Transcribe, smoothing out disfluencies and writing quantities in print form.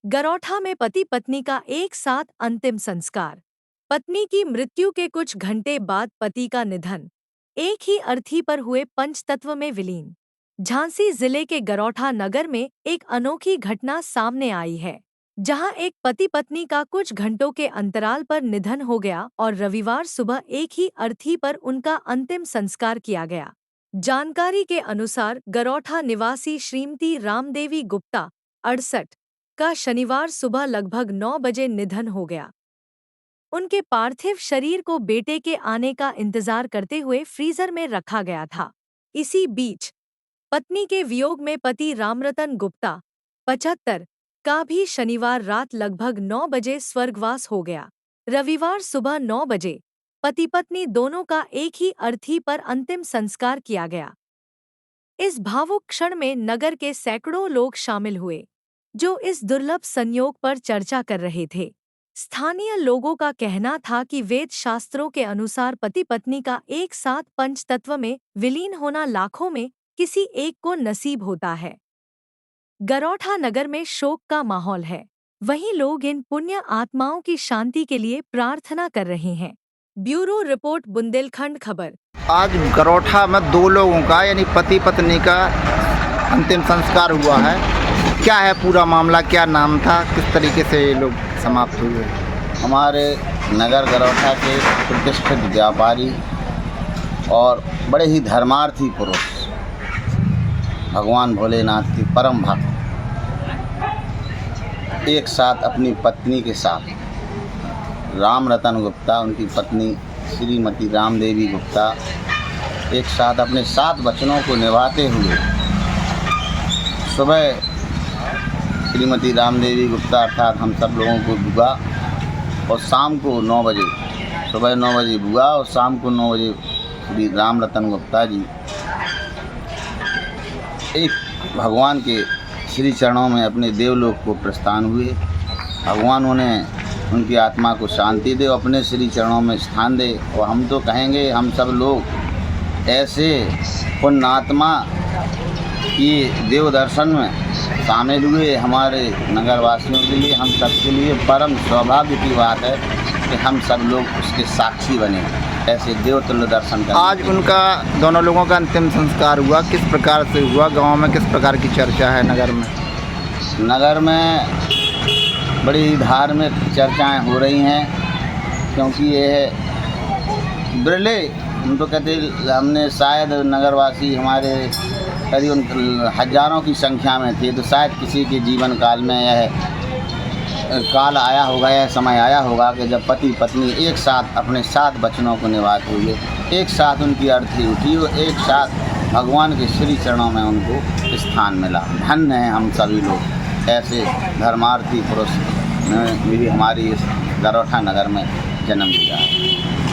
गरौठा में पति पत्नी का एक साथ अंतिम संस्कार। पत्नी की मृत्यु के कुछ घंटे बाद पति का निधन। एक ही अर्थी पर हुए पंचतत्व में विलीन। झांसी जिले के गरौठा नगर में एक अनोखी घटना सामने आई है, जहां एक पति पत्नी का कुछ घंटों के अंतराल पर निधन हो गया और रविवार सुबह एक ही अर्थी पर उनका अंतिम संस्कार किया गया। जानकारी के अनुसार गरौठा निवासी श्रीमती रामदेवी गुप्ता 68 का शनिवार सुबह लगभग 9 बजे निधन हो गया। उनके पार्थिव शरीर को बेटे के आने का इंतजार करते हुए फ्रीजर में रखा गया था। इसी बीच पत्नी के वियोग में पति रामरतन गुप्ता 75 का भी शनिवार रात लगभग 9 बजे स्वर्गवास हो गया। रविवार सुबह 9 बजे पति पत्नी दोनों का एक ही अर्थी पर अंतिम संस्कार किया गया। इस भावुक क्षण में नगर के सैकड़ों लोग शामिल हुए, जो इस दुर्लभ संयोग पर चर्चा कर रहे थे। स्थानीय लोगों का कहना था कि वेद शास्त्रों के अनुसार पति पत्नी का एक साथ पंचतत्व में विलीन होना लाखों में किसी एक को नसीब होता है। गरौठा नगर में शोक का माहौल है। वहीं लोग इन पुण्य आत्माओं की शांति के लिए प्रार्थना कर रहे हैं। ब्यूरो रिपोर्ट, बुंदेलखंड खबर। आज गरौठा में दो लोगों का यानी पति पत्नी का अंतिम संस्कार हुआ है। क्या है पूरा मामला, क्या नाम था, किस तरीके से ये लोग समाप्त हुए? हमारे नगर गरौठा के प्रतिष्ठित व्यापारी और बड़े ही धर्मार्थी पुरुष, भगवान भोलेनाथ की परम भक्त, एक साथ अपनी पत्नी के साथ रामरतन गुप्ता, उनकी पत्नी श्रीमती रामदेवी गुप्ता, एक साथ अपने 7 बच्चों को निभाते हुए सुबह श्रीमती रामदेवी गुप्ता अर्थात हम सब लोगों को बुआ और शाम को 9 बजे, सुबह 9 बजे बुआ और शाम को 9 बजे श्री रामरतन गुप्ता जी एक भगवान के श्री चरणों में अपने देवलोक को प्रस्थान हुए। भगवान उन्हें उनकी आत्मा को शांति दे, अपने श्री चरणों में स्थान दे। और हम तो कहेंगे, हम सब लोग ऐसे पुण्यात्मा की देव दर्शन में शामिल हुए, हमारे नगरवासियों के लिए, हम सबके लिए परम सौभाग्य की बात है कि हम सब लोग उसके साक्षी बने, ऐसे देवतुल्य दर्शन करें। आज उनका, दोनों लोगों का अंतिम संस्कार हुआ, किस प्रकार से हुआ? गांव में किस प्रकार की चर्चा है? नगर में बड़ी धार्मिक चर्चाएं हो रही हैं, क्योंकि ये बिरले, हम तो कहते हमने शायद नगरवासी हमारे करीब हजारों की संख्या में थे, तो शायद किसी के जीवन काल में यह काल आया होगा, यह समय आया होगा कि जब पति पत्नी एक साथ अपने 7 बच्चों को निभाते हुए एक साथ उनकी अर्थी उठी और एक साथ भगवान के श्री चरणों में उनको स्थान मिला। धन्य हैं हम सभी लोग, ऐसे धर्मार्थी पुरुष ने भी हमारी इस गरौठा नगर में जन्म लिया है।